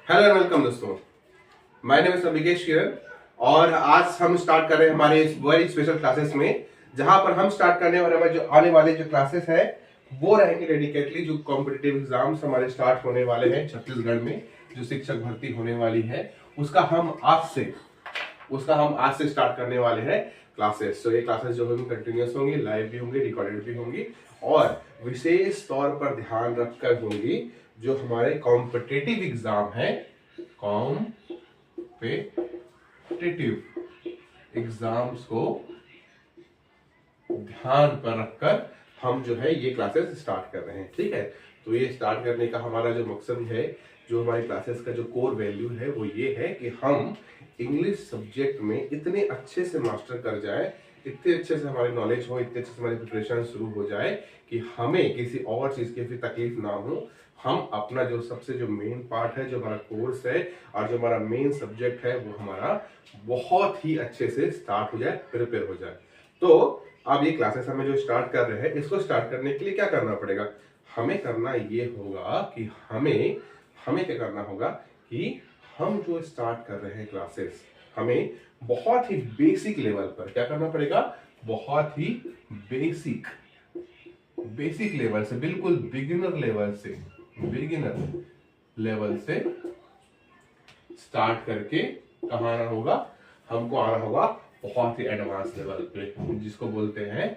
Hello and welcome दोस्तों, my name is अभिकेश किरण और आज हम स्टार्ट कर रहे हैं हमारे इस वेरी स्पेशल क्लासेस में, जहां पर हम स्टार्ट करने वाले हमारे जो आने वाले जो क्लासेस है वो रहेंगे डेडिकेटली जो कॉम्पिटिटिव एग्जाम्स हमारे स्टार्ट होने वाले हैं छत्तीसगढ़ में, जो शिक्षक भर्ती होने वाली है उसका हम आज से स्टार्ट करने वाले हैं क्लासेस। तो ये क्लासेस जो होंगी कंटिन्यूस होंगी, लाइव भी होंगी, रिकॉर्डेड भी होंगी और विशेष तौर पर ध्यान रखकर होंगी जो हमारे कॉम्पिटिटिव एग्जाम है, कॉम्पिटिटिव एग्जाम्स को ध्यान पर रखकर हम जो है ये क्लासेस स्टार्ट कर रहे हैं। ठीक है, तो ये स्टार्ट करने का हमारा जो मकसद है, जो हमारी क्लासेस का जो कोर वैल्यू है वो ये है कि हम इंग्लिश सब्जेक्ट में इतने अच्छे से मास्टर कर जाए, इतने अच्छे से हमारी नॉलेज हो, इतने अच्छे से हमारी प्रिपरेशन शुरू हो जाए कि हमें किसी और चीज की फिर तकलीफ ना हो। हम अपना जो सबसे जो मेन पार्ट है, जो हमारा कोर्स है और जो हमारा मेन सब्जेक्ट है वो हमारा बहुत ही अच्छे से स्टार्ट हो जाए, प्रिपेयर हो जाए। तो अब ये क्लासेस हमें जो स्टार्ट कर रहे हैं, इसको स्टार्ट करने के लिए क्या करना पड़ेगा? हमें करना ये होगा कि हमें हमें क्या करना होगा कि हम जो स्टार्ट कर रहे हैं क्लासेस, हमें बहुत ही बेसिक लेवल पर क्या करना पड़ेगा? बहुत ही बेसिक बेसिक लेवल से, बिल्कुल बिगिनर लेवल से स्टार्ट करके कहाँ आना होगा? हमको आना होगा बहुत ही एडवांस लेवल पे, जिसको बोलते हैं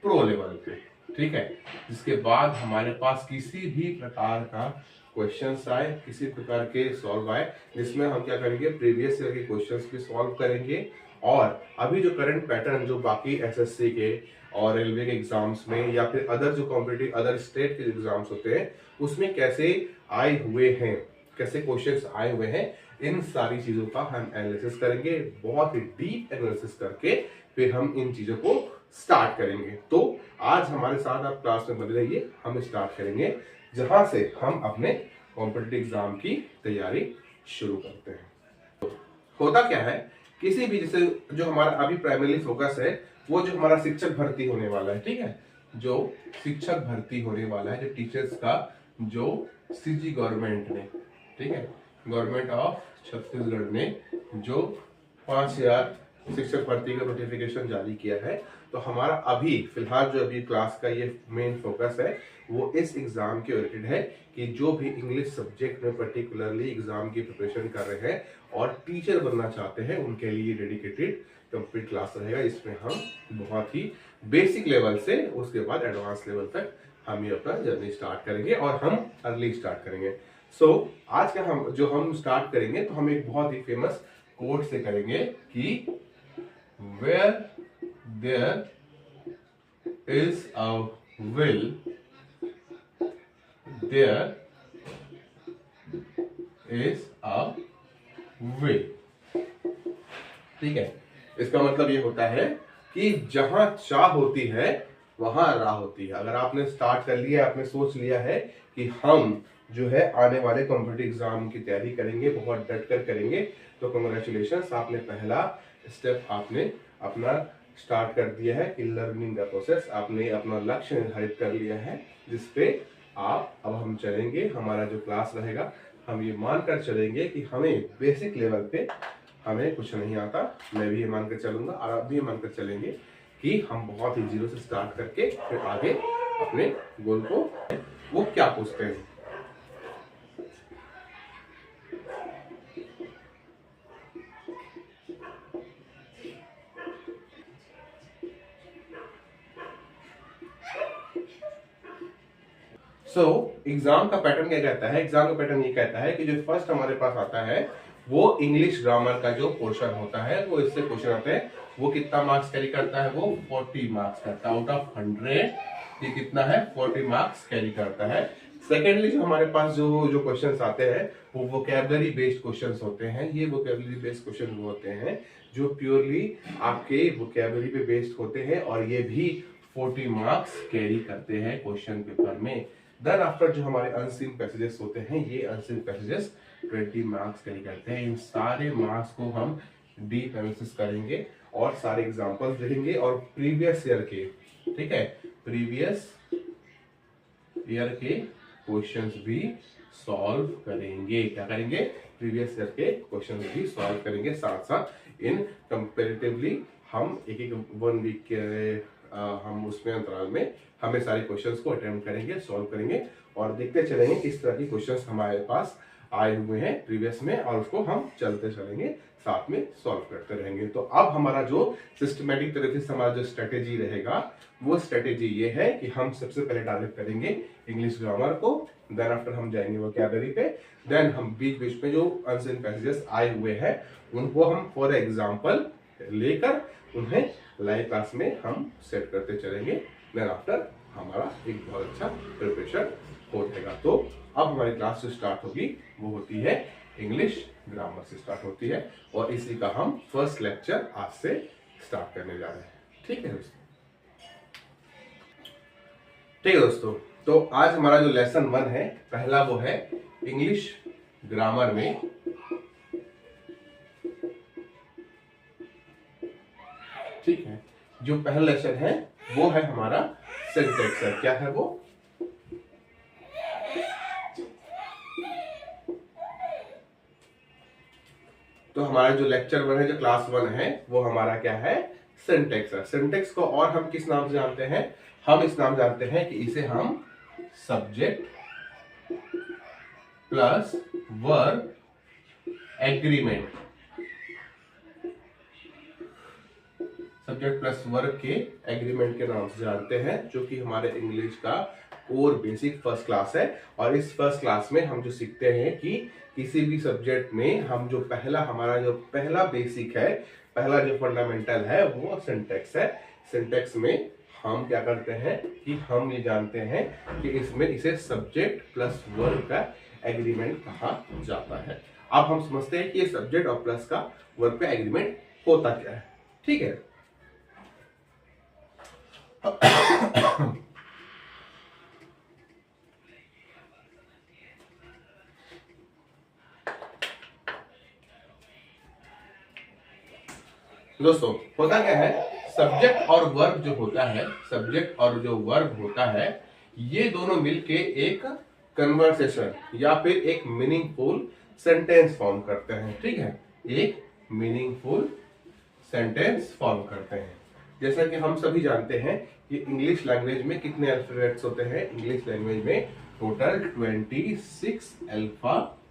प्रो लेवल पे। ठीक है, जिसके बाद हमारे पास किसी भी प्रकार का क्वेश्चंस आए, किसी प्रकार के सॉल्व आए, जिसमें हम क्या करेंगे? प्रीवियस ईयर के क्वेश्चंस भी सॉल्व करेंगे और अभी जो करंट पैटर्न जो बाकी एसएससी के और रेलवे के एग्जाम्स में या फिर अदर जो कॉम्पिटिटिव अदर स्टेट के एग्जाम्स होते हैं उसमें कैसे आए हुए हैं, कैसे क्वेश्चंस आए हुए हैं, इन सारी चीजों का हम एनालिसिस करेंगे, बहुत ही डीप एनालिसिस करके फिर हम इन चीजों को स्टार्ट करेंगे। तो आज हमारे साथ आप क्लास में बने रहिए, हम स्टार्ट करेंगे जहां से हम अपने कॉम्पिटिटिव एग्जाम की तैयारी शुरू करते हैं। होता क्या है, किसी भी जैसे जो हमारा अभी प्राइमरी फोकस है वो जो हमारा शिक्षक भर्ती होने वाला है, ठीक है, जो शिक्षक भर्ती होने वाला है, जो टीचर्स का जो सीजी गवर्नमेंट ने, ठीक है, गवर्नमेंट ऑफ छत्तीसगढ़ ने जो 5000 शिक्षक भर्ती का नोटिफिकेशन जारी किया है, तो हमारा अभी फिलहाल जो अभी क्लास का ये मेन फोकस है वो इस एग्जाम के रिलेटेड है कि जो भी इंग्लिश सब्जेक्ट में पर्टिकुलरली एग्जाम की प्रिपरेशन कर रहे हैं और टीचर बनना चाहते हैं उनके लिए डेडिकेटेड कंप्लीट क्लास रहेगा। इसमें हम बहुत ही बेसिक लेवल से उसके बाद एडवांस लेवल तक हम ये अपना जर्नी स्टार्ट करेंगे और हम अर्ली स्टार्ट करेंगे। आज का हम स्टार्ट करेंगे तो हम एक बहुत ही फेमस कोट से करेंगे कि where there is a will there is a way. ठीक है, इसका मतलब ये होता है कि जहां चाह होती है वहां राह होती है। अगर आपने स्टार्ट कर लिया, आपने सोच लिया है कि हम जो है आने वाले कॉम्पिटिटिव एग्जाम की तैयारी करेंगे, बहुत डट कर करेंगे, तो कांग्रेचुलेशंस, आपने पहला स्टेप आपने अपना स्टार्ट कर दिया है कि लर्निंग द प्रोसेस। आपने अपना लक्ष्य निर्धारित कर लिया है जिसपे आप अब हम चलेंगे। हमारा जो क्लास रहेगा हम ये मानकर चलेंगे कि हमें बेसिक लेवल पे हमें कुछ नहीं आता, मैं भी ये मानकर चलूंगा और आप भी ये मानकर चलेंगे कि हम बहुत ही जीरो से स्टार्ट करके फिर आगे अपने गोल को वो क्या पूछते हैं। एग्जाम का पैटर्न क्या कहता है? एग्जाम का पैटर्न ये कहता है कि जो फर्स्ट हमारे पास आता है वो इंग्लिश ग्रामर का जो पोर्शन होता है, वो इससे क्वेश्चन आते हैं। वो कितना मार्क्स कैरी करता है? वो 40 मार्क्स करता है। आउट ऑफ 100 ये कितना है? 40 मार्क्स कैरी करता है। सेकेंडली जो हमारे पास जो क्वेश्चंस आते हैं वो वोकैबुलरी बेस्ड क्वेश्चंस होते हैं। ये वोकैबुलरी बेस्ड क्वेश्चन होते हैं जो प्योरली आपके वोकैबुलरी पे बेस्ड होते हैं और ये भी 40 मार्क्स कैरी करते हैं क्वेश्चन पेपर में। देन आफ्टर जो हमारे अनसीन पैसेजेस होते हैं, ये अनसीन पैसेजेस 20 मार्क्स कैरी करते हैं। इन सारे मार्क्स को हम डीप एनालिसिस करेंगे और सारे एग्जांपल्स देखेंगे और प्रीवियस ईयर के, ठीक है, प्रीवियस ईयर के क्वेश्चंस भी सॉल्व करेंगे। क्या करेंगे? प्रीवियस ईयर के क्वेश्चन भी सॉल्व करेंगे, साथ साथ इन कंपेरेटिवली हम एक एक 1 वीक के हम उसमें अंतराल में हमें सारे क्वेश्चंस को अटेम्प्ट करेंगे, सॉल्व करेंगे और देखते चलेंगे किस तरह की क्वेश्चंस हमारे पास आए हुए हैं प्रीवियस में, और उसको हम चलते चलेंगे, साथ में सॉल्व करते रहेंगे। तो अब हमारा जो सिस्टमेटिक तरीके से हमारा जो स्ट्रेटेजी रहेगा, वो स्ट्रेटेजी ये है कि हम सबसे पहले टारगेट करेंगे इंग्लिश ग्रामर को, देन आफ्टर हम जाएंगे वोकैबुलरी पे, देन हम बीच बीच में जो अनसीन पैसेजेस आए हुए हैं उनको हम फॉर एग्जांपल लेकर उन्हें लाइव क्लास में हम सेट करते चलेंगे, देन आफ्टर हमारा एक बहुत अच्छा प्रिपरेशन हो जाएगा। तो अब हमारी क्लास जो स्टार्ट होगी वो होती है इंग्लिश ग्रामर से स्टार्ट होती है, और इसी का हम फर्स्ट लेक्चर आज से स्टार्ट करने जा रहे हैं। ठीक है दोस्तों? ठीक है दोस्तों, तो आज हमारा जो लेसन 1 है, पहला वो है इंग्लिश ग्रामर में ठीक है। जो पहला लेसन है वो है हमारा सिंटैक्स है। क्या है वो? तो हमारा जो लेक्चर 1 है, जो क्लास 1 है, वो हमारा क्या है? सिंटैक्स है। सिंटैक्स को और हम किस नाम से जानते हैं? हम इस नाम जानते हैं कि इसे हम subject plus verb agreement, subject plus verb के एग्रीमेंट के नाम से जानते हैं, जो कि हमारे इंग्लिश का कोर बेसिक फर्स्ट क्लास है। और इस फर्स्ट क्लास में हम जो सीखते हैं कि किसी भी सब्जेक्ट में हम जो हमारा जो पहला बेसिक है, पहला जो फंडामेंटल है, वो सिंटैक्स है। सिंटैक्स में हम क्या करते हैं कि हम ये जानते हैं कि इसमें इसे सब्जेक्ट प्लस वर्ब का एग्रीमेंट कहा जाता है। अब हम समझते हैं कि ये सब्जेक्ट और प्लस का वर्ब का एग्रीमेंट होता क्या है। ठीक है? दोस्तों, होता क्या है, सब्जेक्ट और वर्ब जो होता है, सब्जेक्ट और जो वर्ब होता है, ये दोनों मिलके एक कन्वर्सेशन या फिर एक मीनिंगफुल सेंटेंस फॉर्म करते हैं। ठीक है? एक मीनिंगफुल सेंटेंस फॉर्म करते हैं। जैसा कि हम सभी जानते हैं कि इंग्लिश लैंग्वेज में कितने अल्फाबेट्स होते हैं? इंग्लिश लैंग्वेज में टोटल 26 अल्फाबेट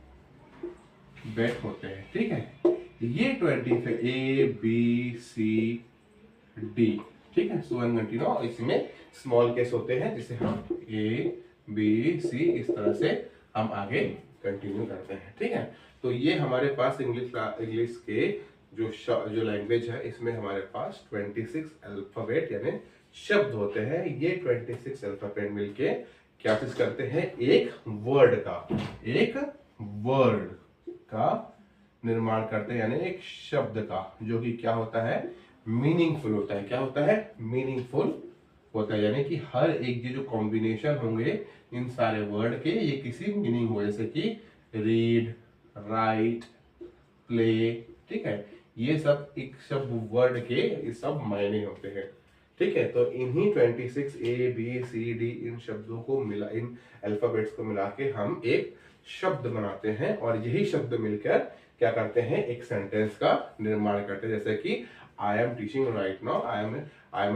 होते हैं। ठीक है? ये 20 पे A B C D, ठीक है, सो एंड कंटिन्यू। इसमें स्मॉल केस होते हैं जिसे हम A B C इस तरह से हम आगे कंटिन्यू करते हैं। ठीक है? तो ये हमारे पास इंग्लिश के जो लैंग्वेज है, इसमें हमारे पास 26 अल्फाबेट यानी शब्द होते हैं। ये 26 अल्फाबेट मिलके क्या चीज करते हैं? एक वर्ड का निर्माण करते हैं, यानी एक शब्द का, जो कि क्या होता है? मीनिंगफुल होता है। क्या होता है? मीनिंगफुल होता है, यानी कि हर एक जो कॉम्बिनेशन होंगे इन सारे वर्ड के, ये किसी मीनिंग हो, जैसे कि रीड, राइट, प्ले। ठीक है? ये सब एक शब्द वर्ड के ये सब मायने होते हैं। ठीक है? तो इन्हीं 26 A B C D इन शब्दों को मिला, इन अल्फाबेट्स को मिला के हम एक शब्द बनाते हैं, और यही शब्द मिलकर क्या करते हैं? एक सेंटेंस का निर्माण करते हैं। जैसे कि आई am teaching right now, I am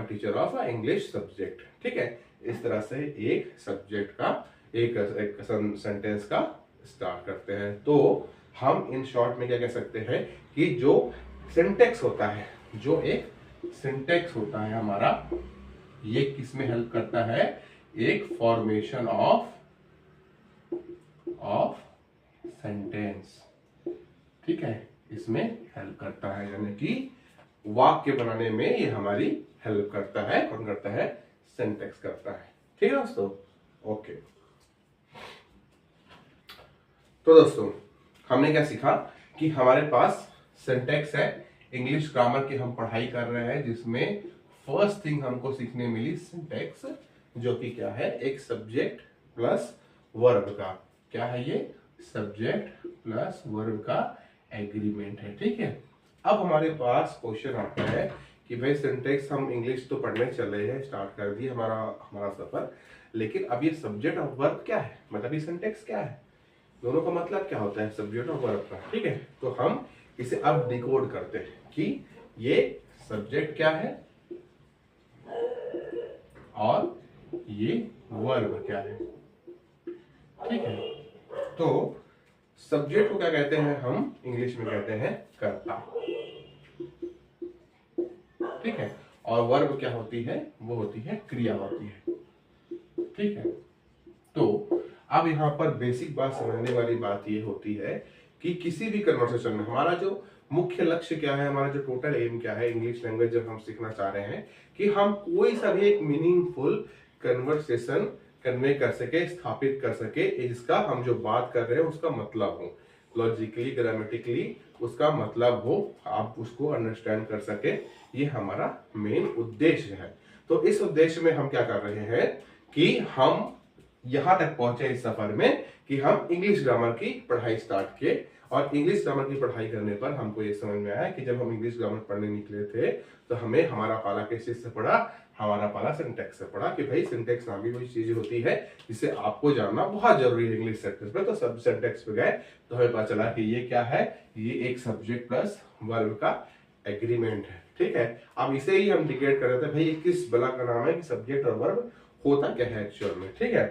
a teacher of English subject. ठीक है? इस तरह से एक सब्जेक्ट का एक सेंटेंस का स्टार्ट करते हैं। तो हम इन शॉर्ट में क्या कह सकते हैं कि जो सिंटैक्स होता है, जो एक सिंटैक्स होता है हमारा, ये किस में हेल्प करता है? एक फॉर्मेशन ऑफ सेंटेंस। ठीक है? इसमें हेल्प करता है, यानी कि वाक्य बनाने में ये हमारी हेल्प करता है। कौन करता है? सिंटैक्स करता है। ठीक है दोस्तों? ओके। तो दोस्तों, हमने क्या सीखा कि हमारे पास सिंटैक्स है, इंग्लिश ग्रामर की हम पढ़ाई कर रहे हैं, जिसमें फर्स्ट थिंग हमको सीखने मिली सिंटैक्स, जो कि क्या है? एक सब्जेक्ट प्लस वर्ब का, क्या है ये? सब्जेक्ट प्लस वर्ब का एग्रीमेंट है। ठीक है? अब हमारे पास क्वेश्चन आता है कि भाई सिंटैक्स, हम इंग्लिश तो पढ़ने चल रहे हैं, स्टार्ट कर दिया हमारा सफर, लेकिन अब ये सब्जेक्ट और वर्ब क्या है? मतलब ये सिंटैक्स क्या है? दोनों का मतलब क्या होता है सब्जेक्ट और वर्ब का, ठीक है। तो हम इसे अब डिकोड करते हैं कि ये सब्जेक्ट क्या है और ये वर्ब क्या है, ठीक है। तो सब्जेक्ट को क्या कहते हैं हम इंग्लिश में कहते हैं कर्ता, ठीक है। और वर्ब क्या होती है, वो होती है क्रिया होती है, ठीक है। तो अब यहाँ पर बेसिक बात समझने वाली बात ये होती है कि किसी भी कन्वर्सेशन में हमारा जो मुख्य लक्ष्य क्या है, हमारा जो टोटल एम क्या है इंग्लिश लैंग्वेज जब हम सीखना चाह रहे हैं कि हम कोई सा भी एक मीनिंगफुल कन्वर्सेशन कन्वे कर सके, स्थापित कर सके, जिसका हम जो बात कर रहे हैं उसका मतलब हो, लॉजिकली ग्रामेटिकली उसका मतलब हो, आप उसको अंडरस्टैंड कर सके, ये हमारा मेन उद्देश्य है। तो इस उद्देश्य में हम क्या कर रहे हैं कि हम यहां तक पहुंचे इस सफर में कि हम इंग्लिश ग्रामर की पढ़ाई स्टार्ट किए। और इंग्लिश ग्रामर की पढ़ाई करने पर हमको ये समझ में आया कि जब हम इंग्लिश ग्रामर पढ़ने निकले थे तो हमें हमारा पाला किस चीज से पढ़ा, हमारा पाला सिंटेक्स से पढ़ा कि भाई सिंटेक्स नाम की कोई चीज होती है जिसे आपको जानना बहुत जरूरी है इंग्लिश सेंटेंस में। तो सब सिंटेक्स पे गए तो हमें पता चला कि ये क्या है, ये एक सब्जेक्ट प्लस वर्ब का एग्रीमेंट है, ठीक है। अब इसे ही हम डिकेट कर रहे थे भाई ये किस बला का नाम है कि सब्जेक्ट और वर्ब होता क्या है एक्चुअल में, ठीक है।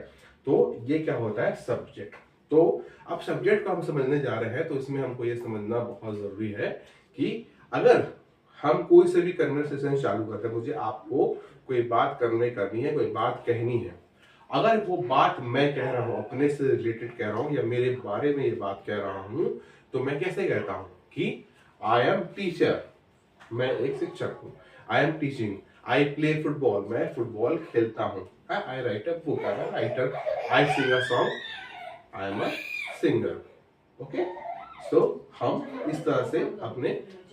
तो ये क्या होता है सब्जेक्ट। तो अब सब्जेक्ट को हम समझने जा रहे हैं तो इसमें हमको ये समझना बहुत जरूरी है कि अगर हम कोई से भी कन्वर्सेशन चालू करते हैं, मुझे आपको कोई बात करनी है, कोई बात कहनी है, अगर वो बात मैं कह रहा हूं अपने से रिलेटेड कह रहा हूं या मेरे बारे में ये बात कह रहा हूं तो मैं कैसे कहता हूं कि आई एम टीचर, मैं एक शिक्षक हूं, I am teaching, I play football, मैं फुटबॉल खेलता हूं, I write a book, I am writer, I sing a song, I am a singer, okay. So हम इस तरह से अपने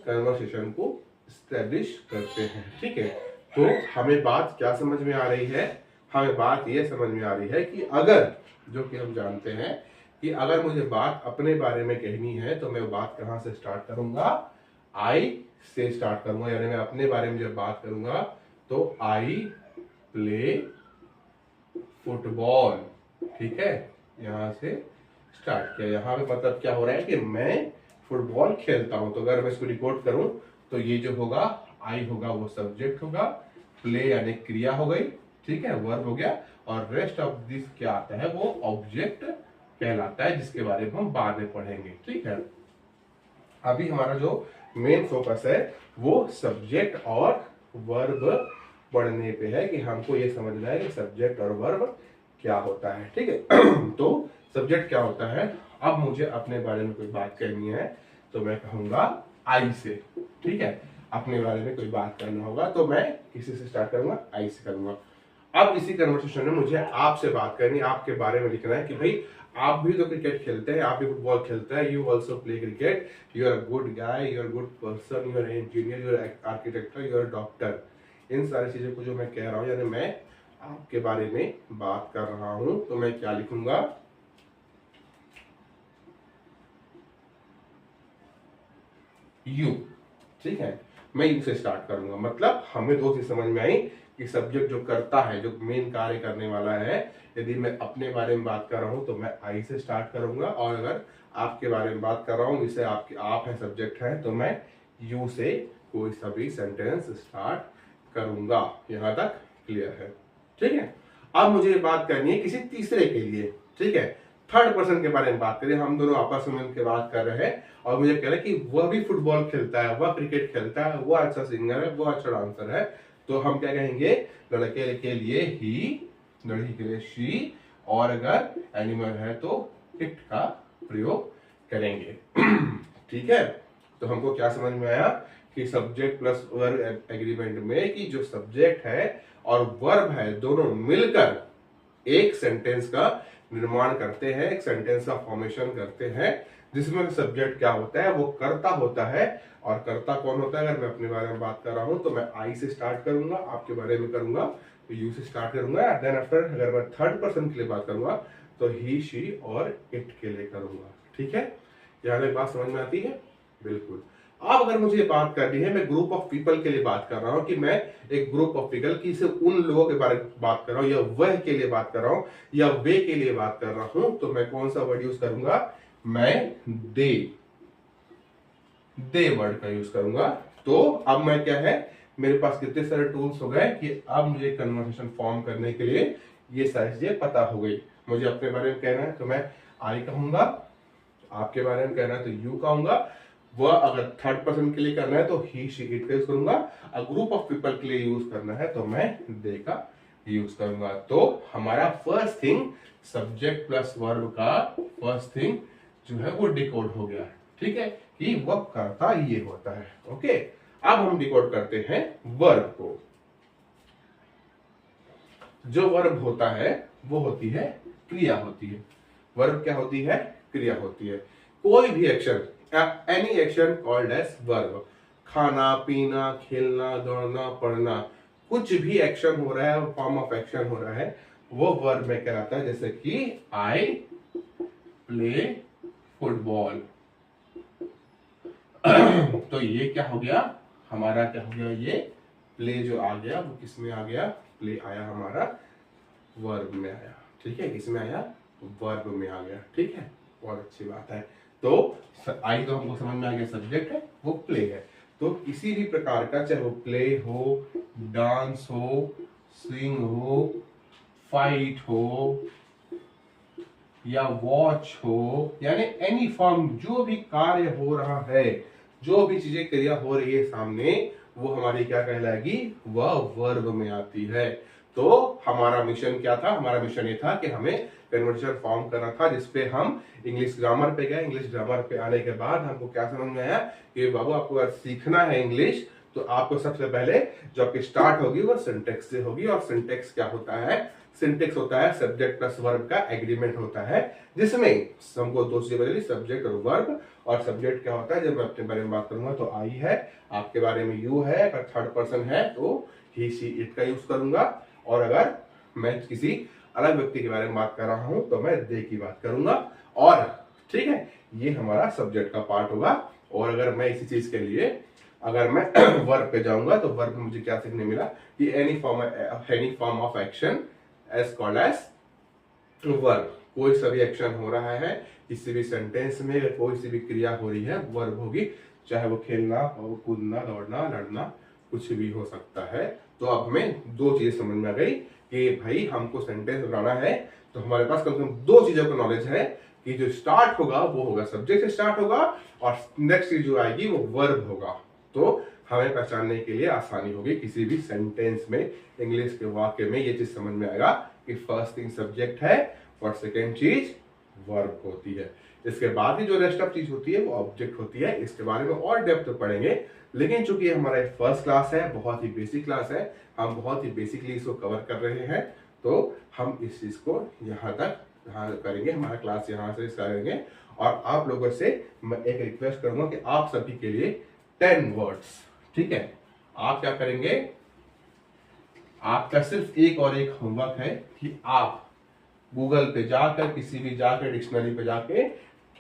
कन्वर्सेशन को स्टैब्लिश करते हैं, ठीक है। तो हमें बात क्या समझ में आ रही है, हमें बात यह समझ में आ रही है कि अगर, जो कि हम जानते हैं कि अगर मुझे बात अपने बारे में कहनी है तो मैं बात कहां से स्टार्ट करूंगा, आई से स्टार्ट करूंगा, यानी मैं अपने बारे में जब बात करूंगा तो आई प्ले फुटबॉल, ठीक है, यहां से स्टार्ट किया। यहां पे मतलब क्या हो रहा है कि मैं फुटबॉल खेलता हूं। तो अगर मैं इसको रिकॉर्ड करूं तो ये जो होगा आई होगा वो सब्जेक्ट होगा, प्ले यानी क्रिया हो गई, ठीक है, वर्ब हो गया, और रेस्ट ऑफ दिस क्या आता है वो ऑब्जेक्ट कहलाता है, जिसके बारे में हम बाद में पढ़ेंगे, ठीक है। अभी हमारा जो मेन फोकस है वो सब्जेक्ट और वर्ब पढ़ने पे है कि हमको ये समझना है कि सब्जेक्ट और वर्ब क्या होता है, ठीक है। तो सब्जेक्ट क्या होता है, अब मुझे अपने बारे में कोई बात करनी है तो मैं कहूंगा आई से, ठीक है। अपने बारे में कोई बात करना होगा तो मैं किसी से स्टार्ट करूंगा, आई से करूंगा। अब इसी कन्वर्सेशन में मुझे आपसे बात करनी, आपके बारे में लिखना है कि भाई आप भी तो क्रिकेट खेलते हैं, आप भी फुटबॉल खेलते हैं, you also play cricket, you are good guy, you are good person, you are engineer, you are architect, you are doctor. इन सारी चीजों को जो मैं कह रहा हूँ, यानी मैं आपके बारे में बात कर रहा हूं तो मैं क्या लिखूंगा, यू, ठीक है। मैं यू से स्टार्ट करूंगा। मतलब हमें दो चीज समझ में आई कि सब्जेक्ट जो करता है, जो मेन कार्य करने वाला है, यदि मैं अपने बारे में बात कर रहा हूं तो मैं आई से स्टार्ट करूंगा, और अगर आपके बारे में बात कर रहा हूं जिसे आपके आप है सब्जेक्ट है तो मैं यू से कोई सा भी सेंटेंस स्टार्ट करूंगा। यहां तक क्लियर है, ठीक है। अब मुझे ये बात करनी है किसी तीसरे के लिए, ठीक है, थर्ड पर्सन के बारे में बात करें। हम दोनों आपस में मिलकर बात कर रहे हैं और मुझे कह रहे हैं कि वह भी फुटबॉल खेलता है, वह क्रिकेट खेलता है, वह अच्छा सिंगर है, वह अच्छा डांसर है। तो हम क्या कहेंगे, लड़के के लिए ही, लड़की के लिए शी, और अगर एनिमल है तो इट का प्रयोग करेंगे। ठीक है। तो हमको क्या समझ में आया कि सब्जेक्ट प्लस वर्ब एग्रीमेंट में कि जो सब्जेक्ट है और वर्ब है दोनों मिलकर एक सेंटेंस का निर्माण करते हैं, एक सेंटेंस का फॉर्मेशन करते हैं, जिसमें सब्जेक्ट क्या होता है वो कर्ता होता है। और कर्ता कौन होता है, अगर मैं अपने बारे में बात कर रहा हूं तो मैं आई से स्टार्ट करूंगा, आपके बारे में करूंगा तो यू से स्टार्ट करूंगा, देन आफ्टर अगर मैं थर्ड पर्सन के लिए बात करूंगा तो ही शी और इट के लिए करूंगा। ठीक है, यहां तक बात समझ में आती है? बिल्कुल। अब अगर मुझे बात करनी है, मैं ग्रुप ऑफ पीपल के लिए बात कर रहा हूं कि मैं एक ग्रुप ऑफ पीपल की सिर्फ उन लोगों के बारे में बात कर रहा हूं या वह के लिए बात कर रहा हूं या वे के लिए बात कर रहा हूं, तो मैं कौन सा वर्ड यूज करूंगा? मैं दे वर्ड का यूज करूंगा। तो अब मैं क्या है, मेरे पास कितने सारे टूल्स हो गए कि अब मुझे कन्वर्सेशन फॉर्म करने के लिए ये सारी चीजें पता हो गई। मुझे अपने बारे में कहना है तो मैं आई कहूंगा, आपके बारे में कहना है तो यू कहूंगा, वह अगर थर्ड पर्सन के लिए करना है तो ही शी इट का यूज करूंगा, और ग्रुप ऑफ पीपल के लिए यूज करना है तो मैं दे का यूज करूंगा। तो हमारा first thing subject plus verb का फर्स्ट थिंग जो है वो डिकोड हो गया, ठीक है, कि वह करता ये होता है। ओके, अब हम डिकोड करते हैं वर्ब को। जो वर्ब होता है वो होती है क्रिया होती है। वर्ब क्या होती है? क्रिया होती है। कोई भी action, any action called as verb, खाना पीना खेलना दौड़ना पढ़ना, कुछ भी एक्शन हो रहा है, फॉर्म ऑफ एक्शन हो रहा है, वो वर्ब में कहलाता है। जैसे कि आई प्ले फुटबॉल, तो ये क्या हो गया हमारा, क्या हो गया, ये प्ले जो आ गया वो किस में आ गया? प्ले आया हमारा वर्ब में आया, ठीक है, किसमें आया? वर्ब में आ गया, ठीक है, बहुत अच्छी बात है। तो आई तो हमको समझ में आ गया, सब्जेक्ट है वो प्ले है। तो किसी भी प्रकार का, चाहे वो प्ले हो, डांस हो, सिंग हो, फाइट हो या वॉच हो, यानी एनी फॉर्म, जो भी कार्य हो रहा है, जो भी चीजें क्रिया हो रही है सामने, वो हमारी क्या कहलाएगी? वह वर्ब में आती है। तो हमारा मिशन क्या था? हमारा मिशन ये था कि हमें कन्वर्सेशन फॉर्म करना था, जिसपे हम इंग्लिश ग्रामर पे गए। इंग्लिश ग्रामर पे आने के बाद हमको क्या समझ में आया कि बाबू आपको अगर सीखना है इंग्लिश, तो आपको सबसे पहले जो आपकी स्टार्ट होगी वो सिंटेक्स से होगी। और सिंटेक्स क्या होता है? सिंटेक्स होता है सब्जेक्ट प्लस वर्ब का एग्रीमेंट होता है, जिसमें हमको दो चीजें बदली, सब्जेक्ट और वर्ब। और सब्जेक्ट क्या होता है? जब मैं अपने बारे में बात करूंगा तो आई है, आपके बारे में यू है, अगर थर्ड पर्सन है तो ही शी इट का यूज करूंगा, और अगर मैं किसी अलग व्यक्ति के बारे में बात कर रहा हूं तो मैं दे की बात करूंगा। और ठीक है, ये हमारा सब्जेक्ट का पार्ट होगा। और अगर मैं इसी चीज के लिए अगर मैं वर्ब पे जाऊंगा तो वर्ब में मुझे क्या सीखने मिला कि any form of action as called as verb. कोई सा भी एक्शन हो रहा है किसी भी सेंटेंस में, कोई सी भी क्रिया हो रही है, वर्ब होगी, चाहे वो खेलना और कूदना, दौड़ना, लड़ना, कुछ भी हो सकता है। तो अब हमें दो चीजें समझ में आ गई कि भाई हमको सेंटेंस बनाना है तो हमारे पास कम से कम दो चीजों का नॉलेज है कि जो स्टार्ट होगा वो होगा सब्जेक्ट से स्टार्ट होगा, और नेक्स्ट चीज जो आएगी वो वर्ब होगा। तो हमें पहचानने के लिए आसानी होगी किसी भी सेंटेंस में, इंग्लिश के वाक्य में ये चीज समझ में आएगा कि फर्स्ट थिंग सब्जेक्ट है और सेकेंड चीज वर्ब होती है। इसके बाद ही जो रेस्ट ऑफ चीज होती है वो ऑब्जेक्ट होती है। इसके बारे में और डेप्थ में पढ़ेंगे, लेकिन चूंकि हमारा फर्स्ट क्लास है, बहुत ही बेसिक क्लास है, हम बहुत ही बेसिकली इसको कवर कर रहे हैं, तो हम इस चीज को यहाँ तक करेंगे, हमारा क्लास यहाँ से करेंगे। और आप लोगों से मैं एक रिक्वेस्ट करूंगा कि आप सभी के लिए 10 वर्ड्स, ठीक है, आप क्या करेंगे, आपका सिर्फ एक और एक होमवर्क है कि आप गूगल पे जाकर, किसी भी जाकर डिक्शनरी पे जाके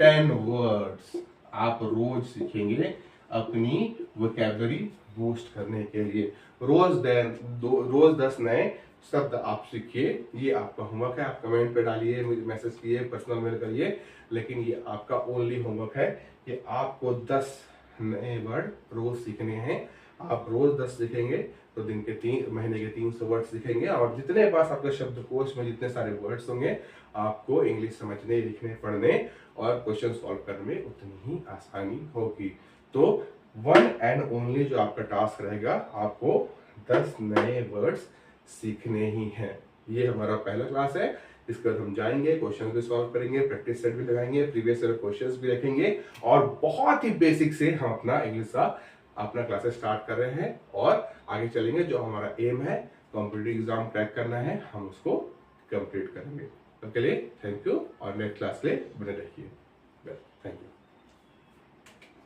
10 वर्ड्स आप रोज सीखेंगे अपनी वोकैबुलरी बूस्ट करने के लिए। रोज 10 नए शब्द आप सीखिए। ये आपका होमवर्क है, आप कमेंट पे डालिए, मुझे मैसेज कीजिए, पर्सनल मेल करिए, लेकिन ये आपका ओनली होमवर्क है कि आपको 10 नए वर्ड रोज सीखने हैं। आप रोज 10 सीखेंगे तो दिन के महीने के 300 वर्ड सीखेंगे, और जितने पास आपके शब्दकोश में जितने सारे वर्ड्स होंगे, आपको इंग्लिश समझने, लिखने, पढ़ने और क्वेश्चन सॉल्व करने में उतनी ही आसानी होगी। तो वन एंड ओनली जो आपका टास्क रहेगा, आपको 10 नए वर्ड्स सीखने ही हैं। ये हमारा पहला क्लास है। इसके बाद हम जाएंगे, क्वेश्चन भी सॉल्व करेंगे, प्रैक्टिस सेट भी लगाएंगे, प्रीवियस ईयर क्वेश्चंस भी रखेंगे, और बहुत ही बेसिक से हम अपना इंग्लिश का अपना क्लासेस स्टार्ट कर रहे हैं और आगे चलेंगे। जो हमारा एम है कॉम्पिटिटिव एग्जाम क्रैक करना है, हम उसको कंप्लीट करेंगे। तब के लिए थैंक यू, और नेक्स्ट क्लास के लिए बने रहिए। Thank you.